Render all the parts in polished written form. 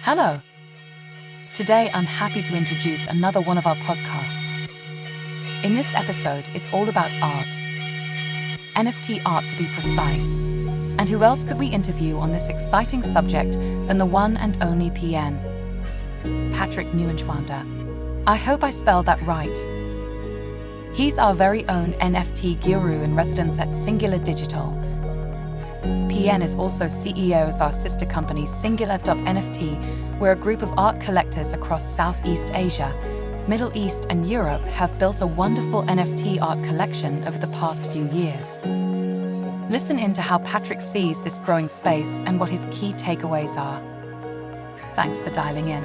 Hello. Today I'm happy to introduce another one of our podcasts. In this episode, it's all about art. NFT art to be precise. And who else could we interview on this exciting subject than the one and only PN? Patrick Neuenschwander. I hope I spelled that right. He's our very own NFT guru in residence at SNGLR Digital. PN is also CEO of our sister company SNGLR.NFT, where a group of art collectors across Southeast Asia, Middle East and Europe have built a wonderful NFT art collection over the past few years. Listen in to how Patrick sees this growing space and what his key takeaways are. Thanks for dialing in.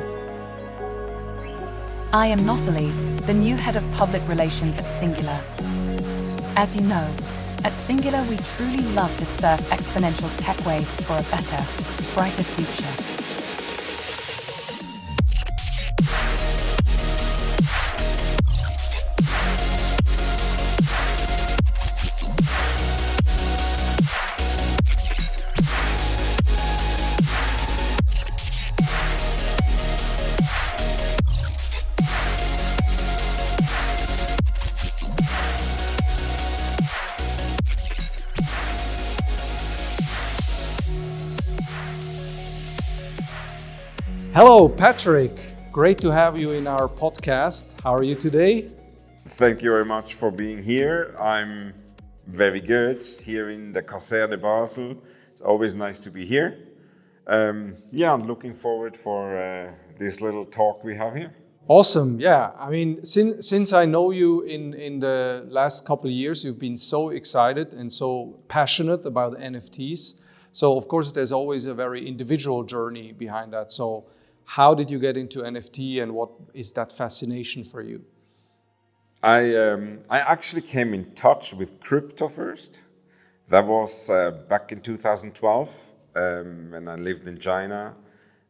I am Natalie, the new head of public relations at SNGLR. As you know, at SNGLR we truly love to surf exponential tech waves for a better, brighter future. Hello, Patrick. Great to have you in our podcast. How are you today? Thank you very much for being here. I'm very good here in the Kaserne Basel. It's always nice to be here. I'm looking forward for this little talk we have here. Awesome. Yeah. I mean, since I know you in the last couple of years, you've been so excited and so passionate about NFTs. So, of course, there's always a very individual journey behind that. So, how did you get into NFT and what is that fascination for you? I actually came in touch with crypto first. That was back in 2012 when I lived in China.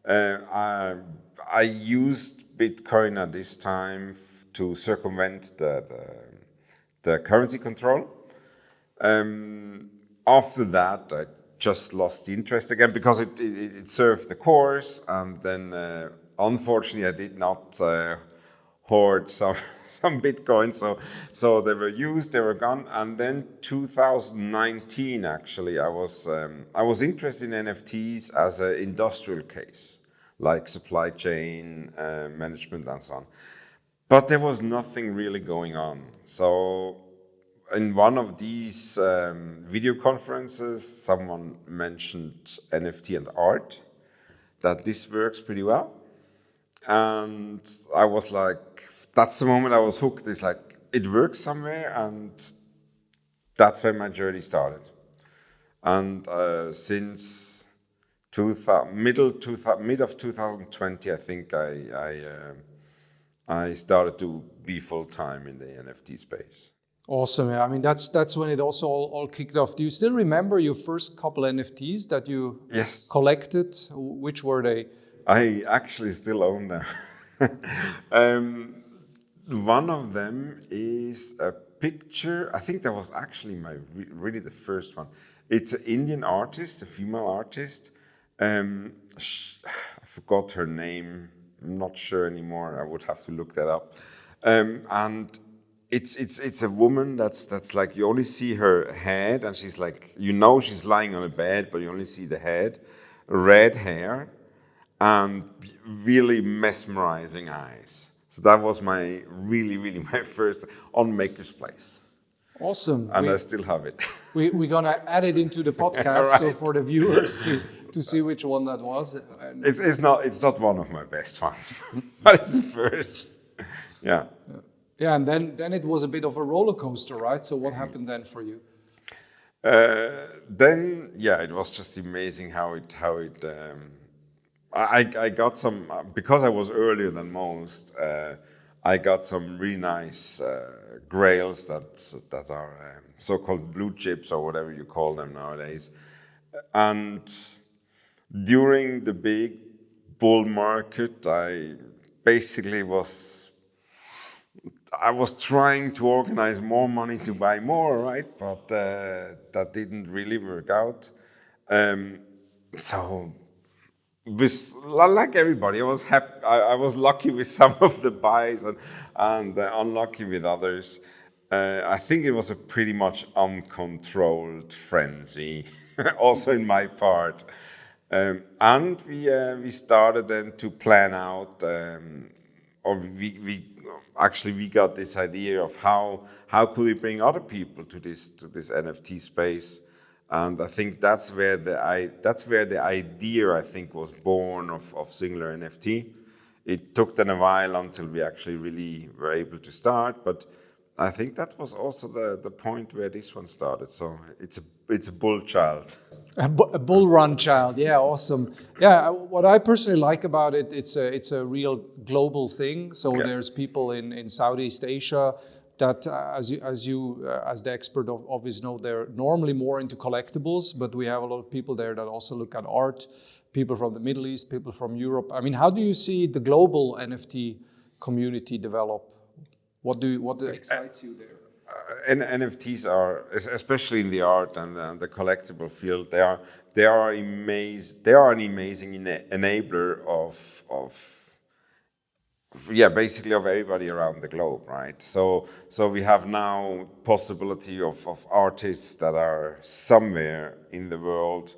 I used Bitcoin at this time to circumvent the currency control. After that, I just lost the interest again because it served the course, and then unfortunately I did not hoard some Bitcoin, so they were used, they were gone. And then 2019 actually I was interested in NFTs as an industrial case, like supply chain management and so on, but there was nothing really going on. So in one of these video conferences, someone mentioned NFT and art, that this works pretty well. And I was like, that's the moment I was hooked. It's like, it works somewhere, and that's when my journey started. And since mid of 2020, I think I started to be full-time in the NFT space. Awesome. Yeah. I mean, that's when it also all kicked off. Do you still remember your first couple NFTs that you collected? Which were they? I actually still own them. One of them is a picture. I think that was actually really the first one. It's an Indian artist, a female artist. I forgot her name. I'm not sure anymore. I would have to look that up. And it's a woman that's like, you only see her head, and she's like, she's lying on a bed, but you only see the head, red hair, and really mesmerizing eyes. So that was my first on Maker's Place. Awesome. And I still have it. We're gonna add it into the podcast, right, so for the viewers to see which one that was. It's not one of my best ones, but it's the first. Yeah. Yeah, and then it was a bit of a roller coaster, right? So what happened then for you? Then it was just amazing how it. I got some, because I was earlier than most. I got some really nice grails that are so-called blue chips, or whatever you call them nowadays. And during the big bull market, I basically was trying to organize more money to buy more, right? But that didn't really work out. So like everybody, I was happy. I was lucky with some of the buys and unlucky with others. I think it was a pretty much uncontrolled frenzy, also in my part. And we started then to plan out, or we got this idea of how could we bring other people to this NFT space. And I think that's where the idea, I think, was born of Singular NFT. It took then a while until we actually really were able to start, but I think that was also the point where this one started. So it's a bull child. A bull run child, yeah, awesome. Yeah, what I personally like about it, it's a real global thing. So there's people in Southeast Asia that, as the expert obviously know, they're normally more into collectibles, but we have a lot of people there that also look at art. People from the Middle East, people from Europe. I mean, how do you see the global NFT community develop? What excites you there? NFTs are, especially in the art and the collectible field, they are an amazing enabler of basically of everybody around the globe, right? So we have now possibility of artists that are somewhere in the world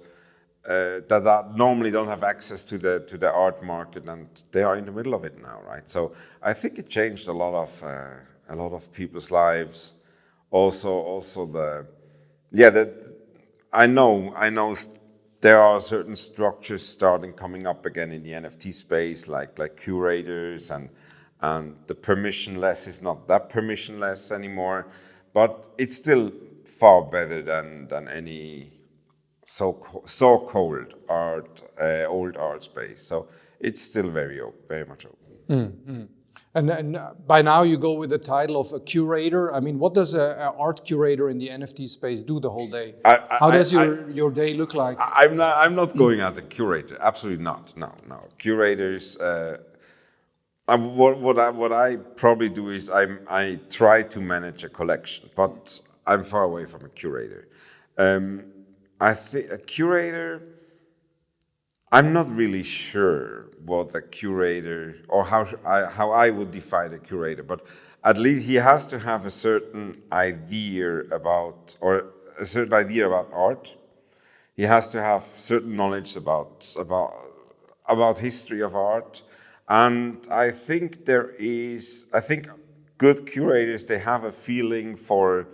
that normally don't have access to the art market, and they are in the middle of it now, right? So I think it changed a lot of people's lives. Also I know there are certain structures coming up again in the NFT space, like curators, and the permissionless is not that permissionless anymore, but it's still far better than any so-called old art space. So it's still very much open. And by now you go with the title of a curator. I mean, what does an art curator in the NFT space do the whole day? How does your day look like? I'm not going as a curator. Absolutely not. No. Curators. What I probably do is I try to manage a collection, but I'm far away from a curator. I think a curator. I'm not really sure what a curator, or how I would define a curator, but at least he has to have a certain idea about art. He has to have certain knowledge about history of art, and I think good curators, they have a feeling for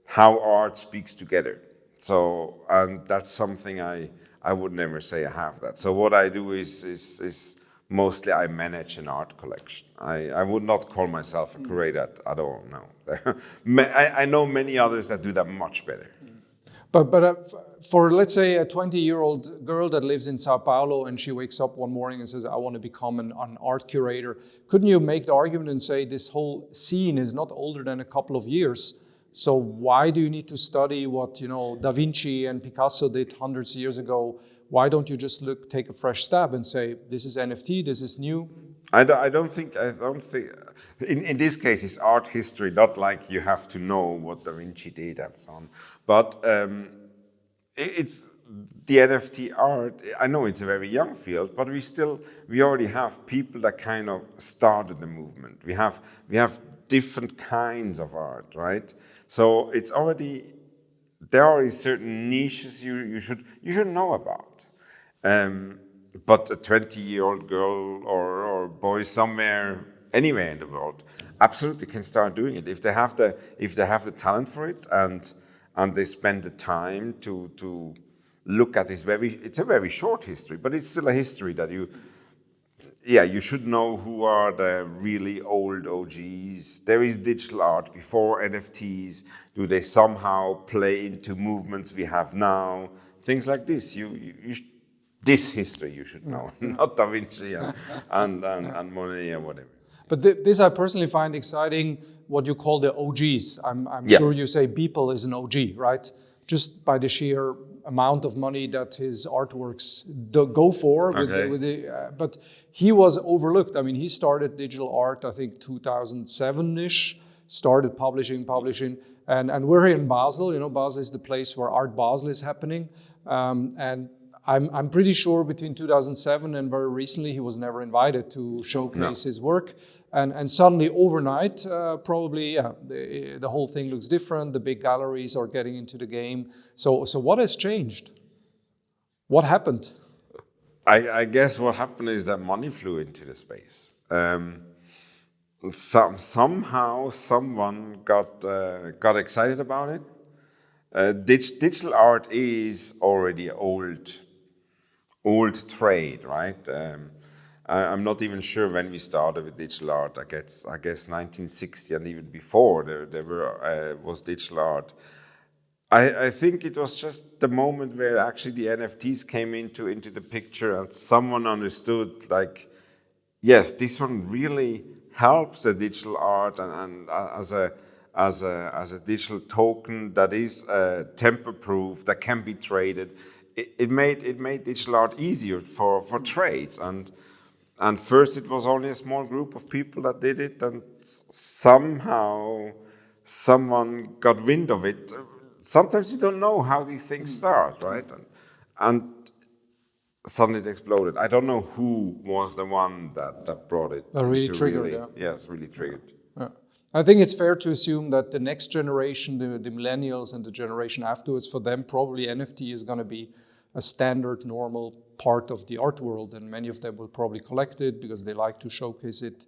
how art speaks together. So, and that's something I would never say I have that. So what I do is mostly I manage an art collection. I would not call myself a curator at all, no. I know many others that do that much better. But for, let's say, a 20-year-old girl that lives in Sao Paulo and she wakes up one morning and says, I want to become an art curator, couldn't you make the argument and say this whole scene is not older than a couple of years? So why do you need to study what Da Vinci and Picasso did hundreds of years ago? Why don't you just take a fresh stab and say this is NFT, this is new? I don't think. In this case, it's art history, not like you have to know what Da Vinci did and so on. But it's the NFT art. I know it's a very young field, but we already have people that kind of started the movement. We have different kinds of art, right? So it's already, there are certain niches you should know about. But a 20-year-old girl or boy anywhere in the world, absolutely can start doing it if they have the talent for it and they spend the time to look at this it's a very short history, but it's still a history that you should know who are the really old OGs. There is digital art before NFTs. Do they somehow play into movements we have now? Things like this. This history you should know, not Da Vinci and Monet or whatever. But this I personally find exciting, what you call the OGs. I'm sure you say Beeple is an OG, right? Just by the sheer amount of money that his artworks go for. Okay. But he was overlooked. I mean, he started digital art, I think 2007-ish, started publishing. And we're here in Basel. Basel is the place where Art Basel is happening. And I'm pretty sure between 2007 and very recently he was never invited to showcase his work. And suddenly overnight, probably the whole thing looks different. The big galleries are getting into the game. So what has changed? What happened? I guess what happened is that money flew into the space. Somehow someone got excited about it. Digital art is already old trade, right? I'm not even sure when we started with digital art. I guess 1960 and even before there was digital art. I think it was just the moment where actually the NFTs came into the picture and someone understood, like, yes, this one really helps the digital art and as a digital token that is tamper-proof, that can be traded. It made digital art easier for trades, and first it was only a small group of people that did it, and somehow someone got wind of it. Sometimes you don't know how these things start, right? And suddenly it exploded. I don't know who was the one that brought it. Really triggered, yeah. Yes, really triggered. Yeah. I think it's fair to assume that the next generation, the millennials and the generation afterwards, for them probably NFT is going to be a standard, normal part of the art world, and many of them will probably collect it because they like to showcase it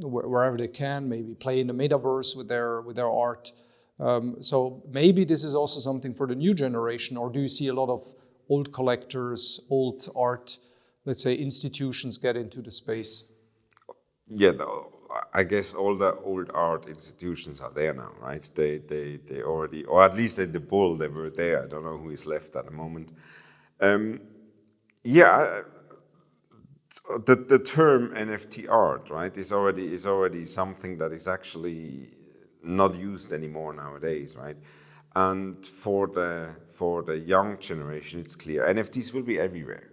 wherever they can, maybe play in the metaverse with their art. So maybe this is also something for the new generation, or do you see a lot of old collectors, old art, let's say, institutions get into the space? Yeah, I guess all the old art institutions are there now, right? They already, or at least in the bull, they were there. I don't know who is left at the moment. The term NFT art, right, is already something that is actually not used anymore nowadays, right? And for the young generation, it's clear NFTs will be everywhere.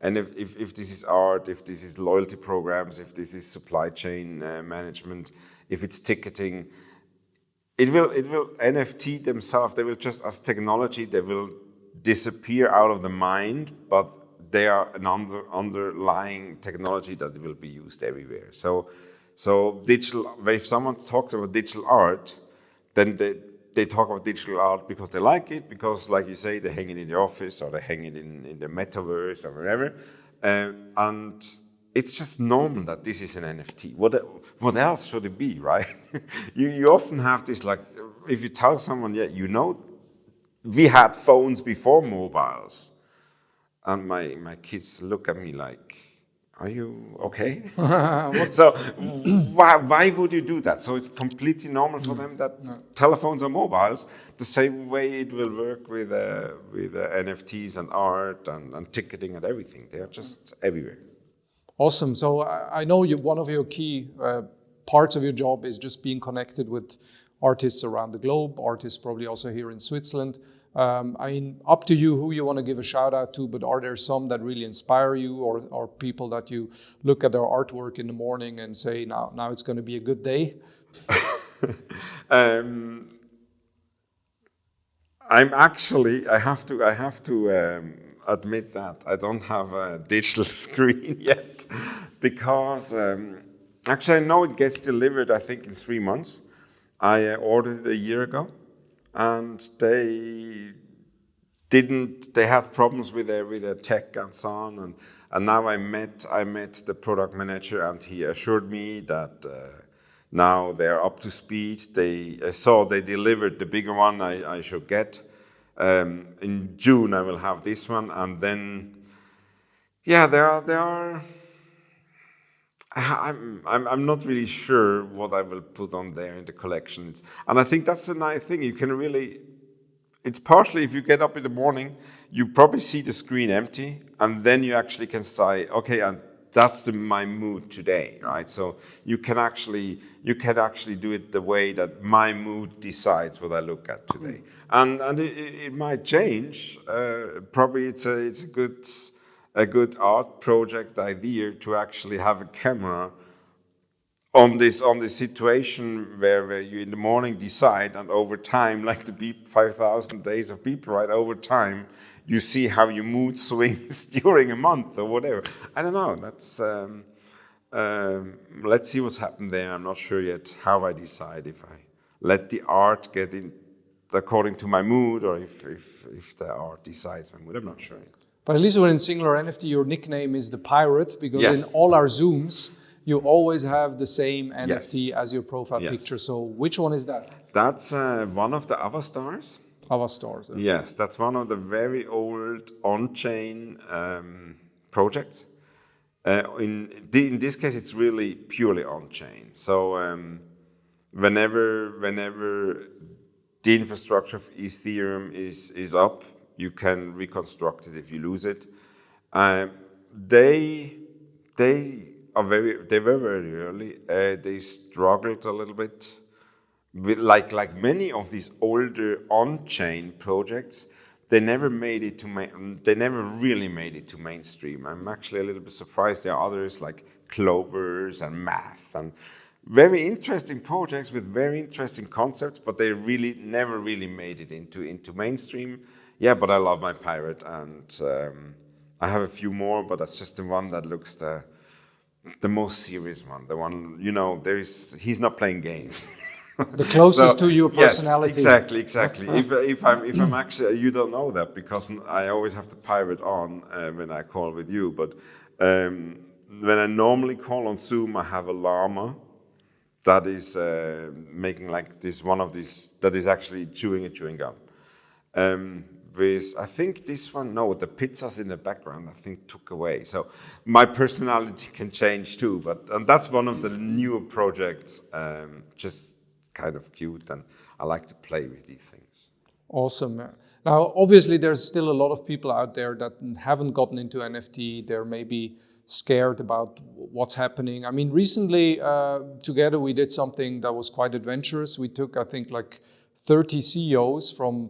And if this is art, if this is loyalty programs, if this is supply chain management, if it's ticketing, it will NFT themselves. They will just, as technology, they will disappear out of the mind, but they are an underlying technology that will be used everywhere. So digital. If someone talks about digital art, then they talk about digital art because they like it, because, like you say, they hang it in the office or they hang it in the metaverse or wherever. And it's just normal that this is an NFT. What else should it be, right? you often have this, like, if you tell someone, yeah, you know, we had phones before mobiles. And my kids look at me like, are you okay? So why would you do that? So it's completely normal for them that telephones are mobiles, the same way it will work with NFTs and art and ticketing and everything. They are just everywhere. Awesome. So I know one of your key parts of your job is just being connected with artists around the globe, artists probably also here in Switzerland. I mean, up to you who you want to give a shout out to, but are there some that really inspire you, or people that you look at their artwork in the morning and say, now it's going to be a good day? I have to admit that I don't have a digital screen yet, because actually I know it gets delivered, I think, in 3 months. I ordered it a year ago. And they had problems with their tech and so on, and now I met the product manager, and he assured me that now they're up to speed. I saw they delivered the bigger one I should get. In June I will have this one, and then there are. I'm not really sure what I will put on there in the collection. And I think that's a nice thing. You can really, it's partially, if you get up in the morning, you probably see the screen empty, and then you actually can say, okay, and that's my mood today, right? So you can actually do it the way that my mood decides what I look at today. And it might change. Probably it's a good art project idea to actually have a camera on this situation where you in the morning decide, and over time, like the 5,000 days of people, right? Over time, you see how your mood swings during a month or whatever. I don't know. That's let's see what's happened there. I'm not sure yet how I decide if I let the art get in according to my mood or if the art decides my mood. I'm not sure yet. But at least when in Singular NFT, your nickname is the Pirate, because Yes. in all our Zooms, you always have the same NFT Yes. as your profile Yes. picture. So which one is that? That's one of the Avastars. Avastars. Yes, that's one of the very old on-chain projects. In this case, it's really purely on-chain. So whenever the infrastructure of Ethereum is up, you can reconstruct it if you lose it. They were very early. They struggled a little bit. Like many of these older on-chain projects, they never really made it to mainstream. I'm actually a little bit surprised. There are others like Clovers and Math and very interesting projects with very interesting concepts, but they never really made it into mainstream. Yeah, but I love my Pirate, and I have a few more, but that's just the one that looks the most serious one. The one, he's not playing games. The closest to your personality. Yes, exactly. if I'm actually, you don't know that because I always have the Pirate on when I call with you. But when I normally call on Zoom, I have a llama that is making like this one of these that is actually chewing a chewing gum. With I think this one, no, the pizzas in the background I think took away. So my personality can change too. And that's one of the newer projects. Just kind of cute, and I like to play with these things. Awesome. Now, obviously, there's still a lot of people out there that haven't gotten into NFT. They're maybe scared about what's happening. I mean, recently, together, we did something that was quite adventurous. We took, I think, like 30 CEOs from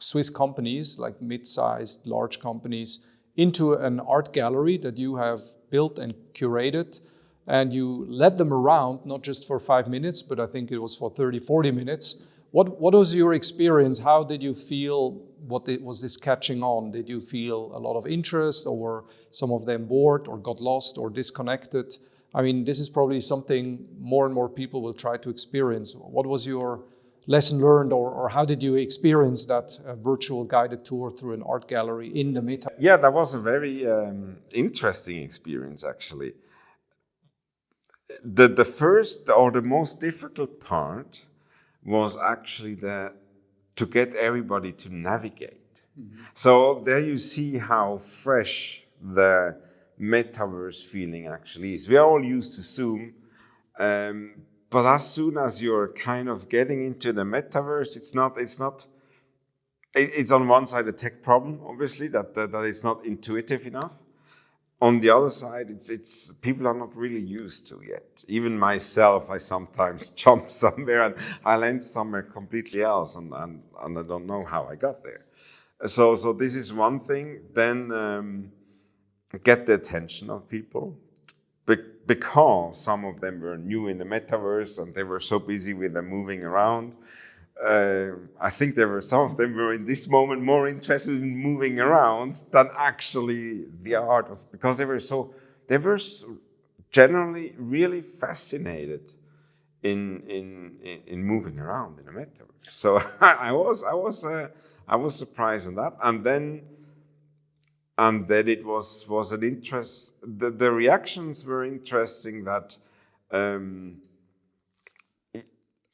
Swiss companies, like mid-sized, large companies, into an art gallery that you have built and curated. And you led them around, not just for 5 minutes, but I think it was for 30, 40 minutes. What was your experience? How did you feel? Was this catching on? Did you feel a lot of interest, or were some of them bored or got lost or disconnected? I mean, this is probably something more and more people will try to experience. What was your lesson learned, or how did you experience that virtual guided tour through an art gallery in the meta? Yeah, that was a very interesting experience, actually. The first or the most difficult part was actually to get everybody to navigate. Mm-hmm. So there you see how fresh the metaverse feeling actually is. We are all used to Zoom, but as soon as you're kind of getting into the metaverse, it's on one side a tech problem, obviously, that it's not intuitive enough. On the other side, it's people are not really used to yet. Even myself, I sometimes jump somewhere and I land somewhere completely else, and I don't know how I got there. So this is one thing. Then get the attention of people, because some of them were new in the metaverse and they were so busy with them moving around. I think some of them were in this moment more interested in moving around than actually the art was, because they were generally really fascinated in moving around in the metaverse. So I was surprised on that, and then it was an interest. The reactions were interesting. That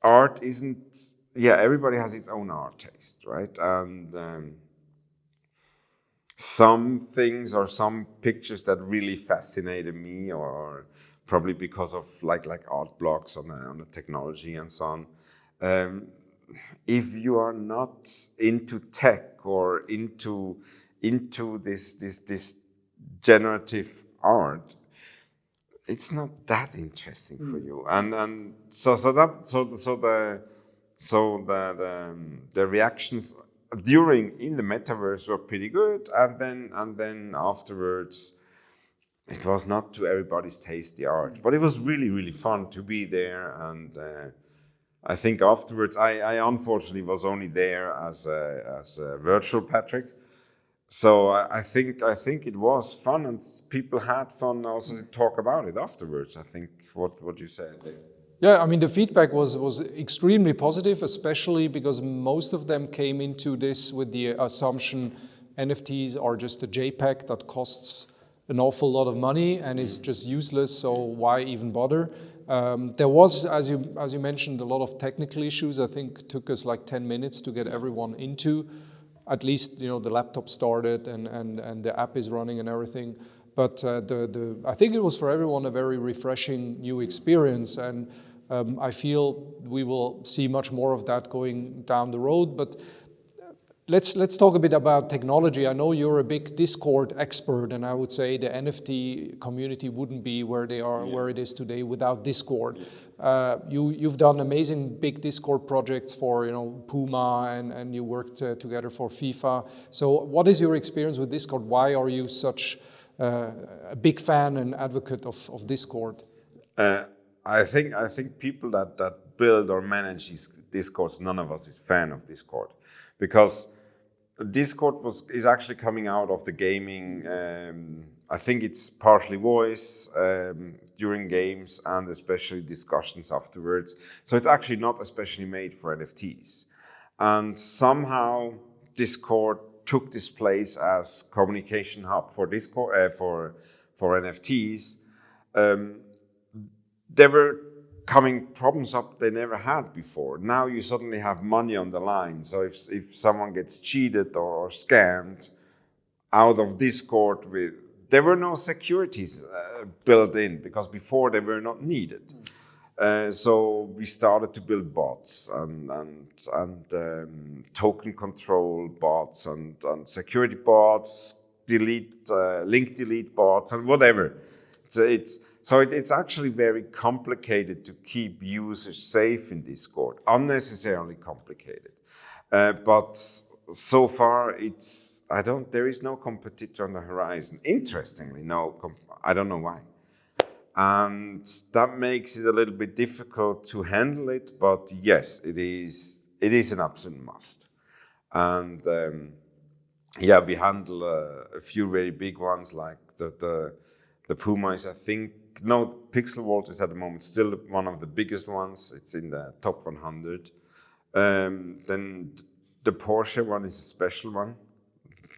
art isn't. Yeah, everybody has its own art taste, right? And some things or some pictures that really fascinated me, or probably because of like art blogs on the technology and so on. If you are not into tech or into this generative art, it's not that interesting for you. And so the reactions in the metaverse were pretty good, and then afterwards it was not to everybody's taste, the art, but it was really, really fun to be there. And I think afterwards I unfortunately was only there as a virtual Patrick, So I think it was fun, and people had fun also to talk about it afterwards. I think what you said there. Yeah, I mean, the feedback was extremely positive, especially because most of them came into this with the assumption NFTs are just a JPEG that costs an awful lot of money and is just useless, so why even bother? There was, as you mentioned, a lot of technical issues. I think it took us like 10 minutes to get everyone into. At least, you know, the laptop started and the app is running and everything. But I think it was for everyone a very refreshing new experience, and I feel we will see much more of that going down the road. But let's talk a bit about technology. I know you're a big Discord expert, and I would say the NFT community wouldn't be where it is today without Discord. You've done amazing big Discord projects for, you know, Puma, and you worked together for FIFA. So what is your experience with Discord? Why are you such a big fan and advocate of Discord? I think people that build or manage these Discords, none of us is fan of Discord, because Discord is actually coming out of the gaming. I think it's partly voice during games and especially discussions afterwards. So it's actually not especially made for NFTs. And somehow Discord took this place as communication hub for Discord for NFTs. There were coming problems up they never had before. Now you suddenly have money on the line. So if someone gets cheated or scammed out of Discord, there were no securities built in, because before they were not needed. So we started to build bots and token control bots and security bots, link delete bots and whatever. So it's actually very complicated to keep users safe in Discord, unnecessarily complicated. But so far, there is no competitor on the horizon. Interestingly, I don't know why. And that makes it a little bit difficult to handle it, but yes, it is an absolute must. And we handle a few very big ones, like the Puma is, I think, Pixel Vault is at the moment still one of the biggest ones. It's in the top 100. Then the Porsche one is a special one.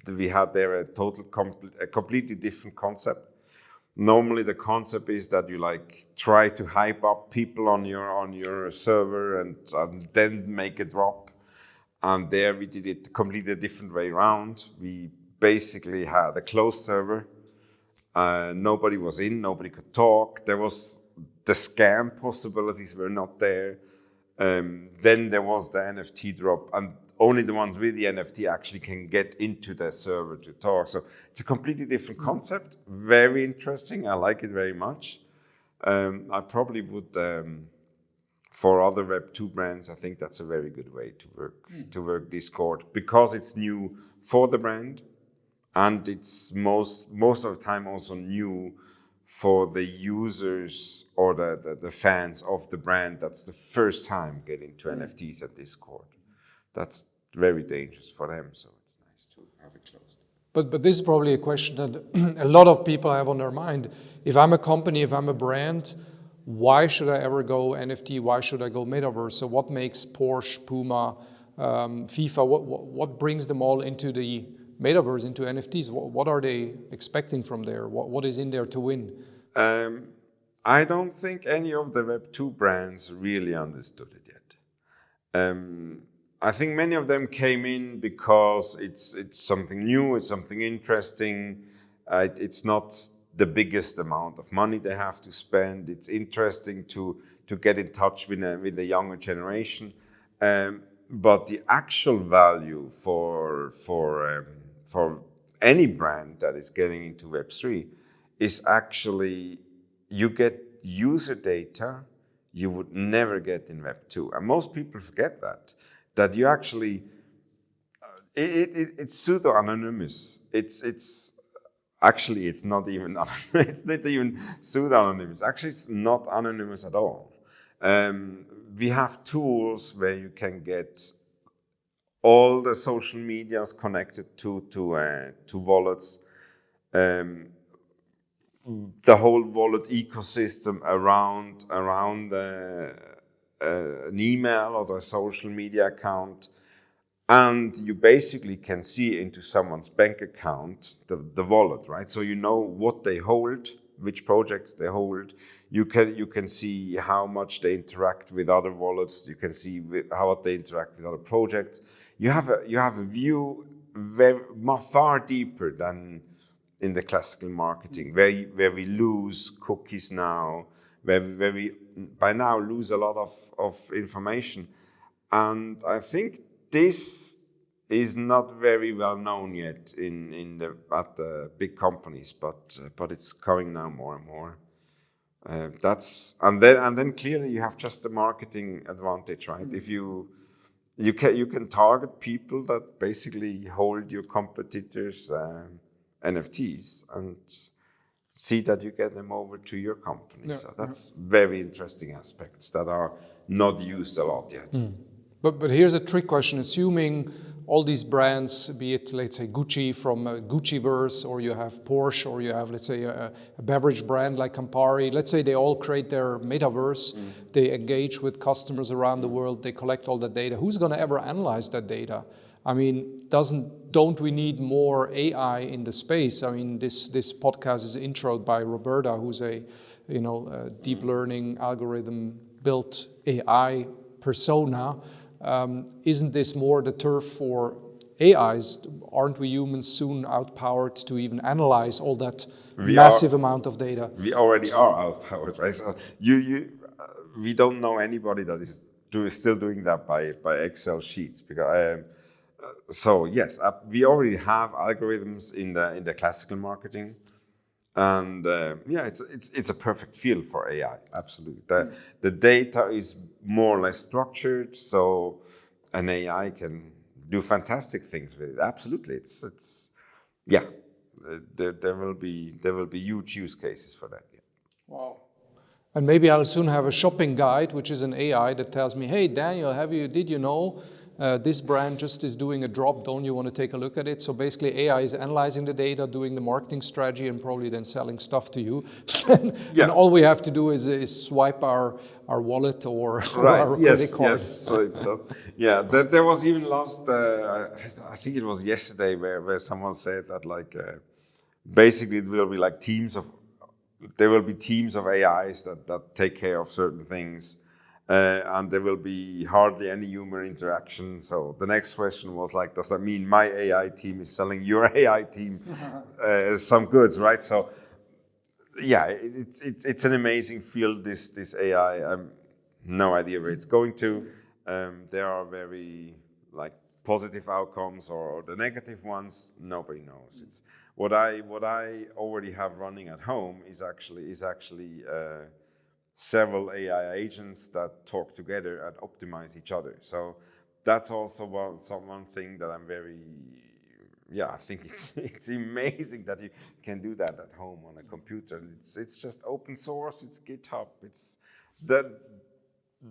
We had there a completely different concept. Normally the concept is that you try to hype up people on your server and then make a drop. And there we did it completely different way around. We basically had a closed server. Nobody was in, nobody could talk. The scam possibilities were not there. Then there was the NFT drop, and only the ones with the NFT actually can get into the server to talk. So it's a completely different concept. Very interesting. I like it very much. I probably would, for other Web2 brands, I think that's a very good way to work Discord, because it's new for the brand. And it's most of the time also new for the users or the fans of the brand. That's the first time getting to NFTs at Discord. That's very dangerous for them, so it's nice to have it closed. But this is probably a question that a lot of people have on their mind. If I'm a company, if I'm a brand, why should I ever go NFT? Why should I go Metaverse? So what makes Porsche, Puma, FIFA, what brings them all into the Metaverse, into NFTs? What are they expecting from there? What is in there to win? I don't think any of the Web2 brands really understood it yet. I think many of them came in because it's something new, it's something interesting. It's not the biggest amount of money they have to spend. It's interesting to get in touch with the younger generation. But the actual value for any brand that is getting into Web3 is actually you get user data you would never get in Web2. And most people forget that you actually, it's pseudo-anonymous. It's actually, it's not even pseudo-anonymous. Actually, it's not anonymous at all. We have tools where you can get all the social medias connected to wallets, the whole wallet ecosystem around an email or a social media account, and you basically can see into someone's bank account the wallet, right? So you know what they hold, which projects they hold. You can see how much they interact with other wallets. You can see how they interact with other projects. You have a view far deeper than in the classical marketing, where we lose cookies now, where we by now lose a lot of information. And I think this is not very well known yet at the big companies, but it's coming now more and more. And then clearly you have just the marketing advantage, right? If you can target people that basically hold your competitors' NFTs and see that you get them over to your company. Yeah, so that's very interesting aspects that are not used a lot yet. But here's a trick question. Assuming all these brands, be it, let's say, Gucci from Gucciverse, or you have Porsche, or you have, let's say, a beverage brand like Campari, let's say they all create their metaverse, they engage with customers around the world, they collect all the data. Who's going to ever analyze that data? I mean, don't we need more AI in the space? I mean, this podcast is introed by Roberta, who's a deep learning algorithm built AI persona. Isn't this more the turf for AIs? Aren't we humans soon outpowered to even analyze all that massive amount of data? We already are outpowered, right? So we don't know anybody that is still doing that by Excel sheets. Because so yes, we already have algorithms in the classical marketing. And it's a perfect field for AI. Absolutely, the data is more or less structured, so an AI can do fantastic things with it. Absolutely, there will be huge use cases for that. Yeah. Wow. And maybe I'll soon have a shopping guide, which is an AI that tells me, "Hey, Daniel, did you know this brand just is doing a drop? Don't you want to take a look at it?" So basically, AI is analyzing the data, doing the marketing strategy, and probably then selling stuff to you. And all we have to do is swipe our wallet or our credit card. Yes. So there was even I think it was yesterday, where someone said that basically it will be like there will be teams of AIs that take care of certain things. And there will be hardly any human interaction. So the next question was does that mean my AI team is selling your AI team some goods, right? So yeah, it's an amazing field, this AI. No idea where it's going to. There are very positive outcomes or the negative ones. Nobody knows. It's what I already have running at home is actually several AI agents that talk together and optimize each other. So that's also one thing that I'm I think it's amazing that you can do that at home on a computer. It's just open source. It's GitHub. It's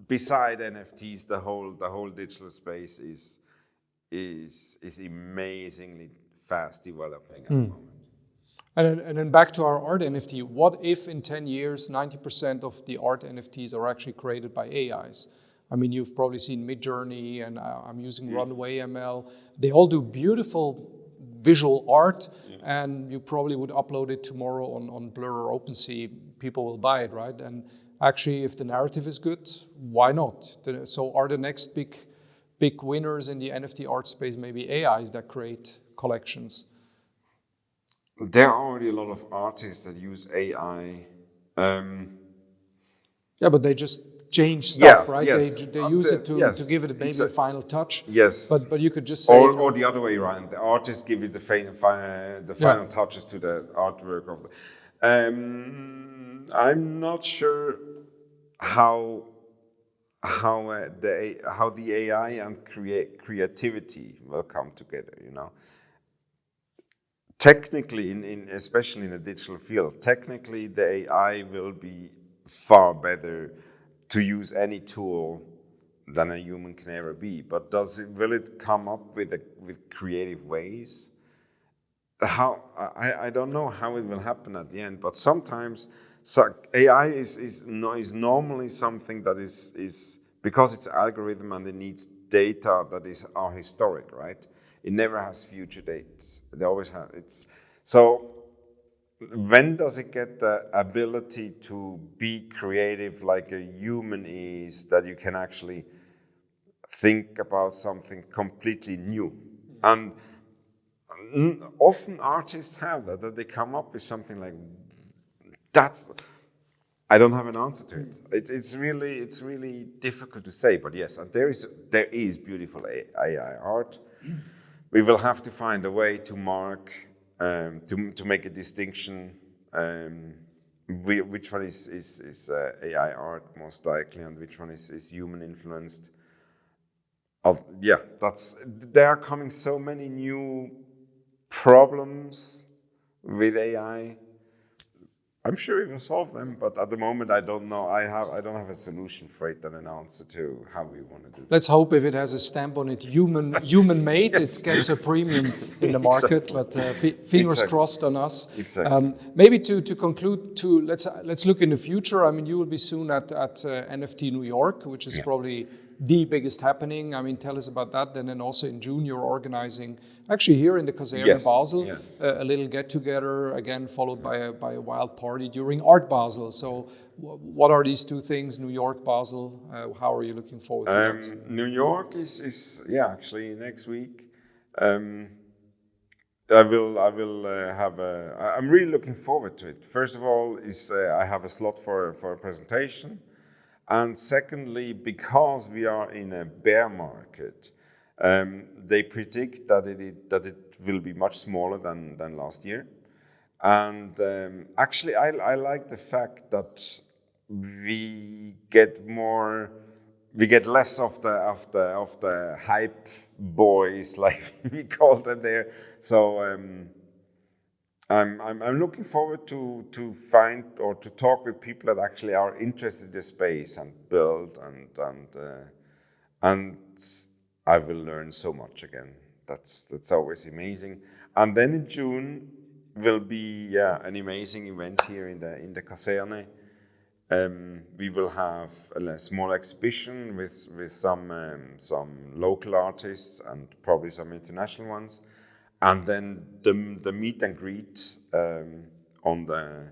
beside NFTs, the whole digital space is amazingly fast developing at the moment. And then back to our art NFT, what if in 10 years, 90% of the art NFTs are actually created by AIs? I mean, you've probably seen Midjourney, and I'm using Runway ML. They all do beautiful visual art, and you probably would upload it tomorrow on Blur or OpenSea. People will buy it, right? And actually, if the narrative is good, why not? So are the next big winners in the NFT art space maybe AIs that create collections? There are already a lot of artists that use AI. But they just change stuff, right? Yes. They use it to give it maybe a final touch. Yes. But you could just say... Or the other way around. The artist give it the final touches to the artwork of I'm not sure how the AI and creativity will come together, Technically, especially in the digital field, technically the AI will be far better to use any tool than a human can ever be. But will it come up with creative ways? I don't know how it will happen at the end, but sometimes AI is normally something that is because it's algorithm and it needs data that are historic, right? It never has future dates. It always has. So when does it get the ability to be creative like a human is, that you can actually think about something completely new? And often artists have that they come up with something like that's. I don't have an answer to it. It's really difficult to say. But yes, and there is beautiful AI art. We will have to find a way to mark, to make a distinction. Which one is AI art most likely, and which one is human influenced? There are coming so many new problems with AI. I'm sure we will solve them, but at the moment I don't know. I don't have a solution for it and an answer to how we want to do it. Let's hope if it has a stamp on it, human made, yes. It gets a premium in the market. Exactly. But fingers crossed on us. Exactly. Maybe to conclude, let's look in the future. I mean, you will be soon at NFT New York, which is probably the biggest happening. I mean, tell us about that. And then also in June, you're organizing, actually here in the Kaserne Basel, a little get-together, again, followed by a wild party during Art Basel. So what are these two things, New York, Basel? How are you looking forward to that? New York is actually next week. I will I'm really looking forward to it. First of all, I have a slot for a presentation. And secondly, because we are in a bear market, they predict that it will be much smaller than last year. And actually, I like the fact that we get less of the hype boys, like we call them there. So I'm looking forward to find or to talk with people that actually are interested in the space and build and I will learn so much again. That's always amazing. And then in June will be an amazing event here in the Kaserne. We will have a small exhibition with some local artists and probably some international ones. And then the meet and greet in the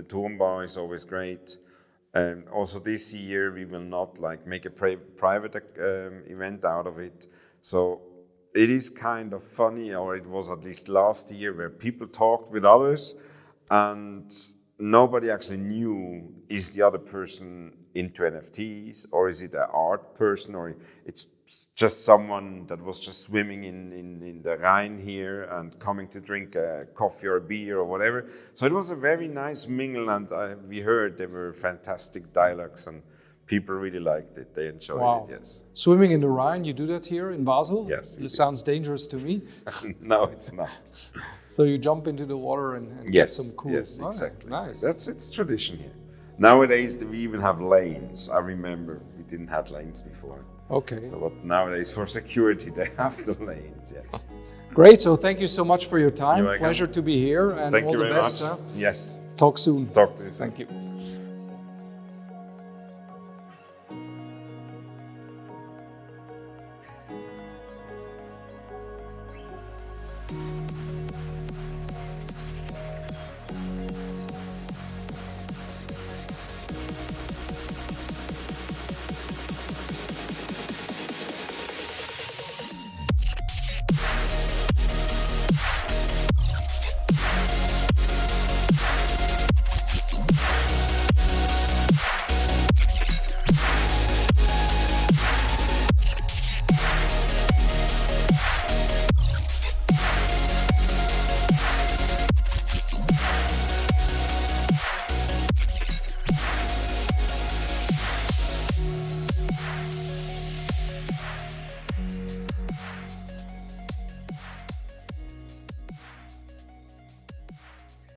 Turmbau is always great. Also this year we will not make a private event out of it. So it is kind of funny, or it was at least last year, where people talked with others and nobody actually knew, is the other person into NFTs, or is it an art person, or it's just someone that was just swimming in the Rhine here and coming to drink a coffee or a beer or whatever. So it was a very nice mingle, and we heard there were fantastic dialogues and people really liked it. They enjoyed it, yes. Swimming in the Rhine, you do that here in Basel? Yes. It sounds dangerous to me. No, it's not. So you jump into the water and get some cool... Yes, exactly. Nice. It's tradition here. Nowadays we even have lanes. I remember we didn't have lanes before. Okay. So but nowadays for security they have the lanes, yes. Great, so thank you so much for your time. You're welcome. Pleasure to be here, and thank all you the very best. Much. Yes. Talk soon. Talk to you soon. Thank you.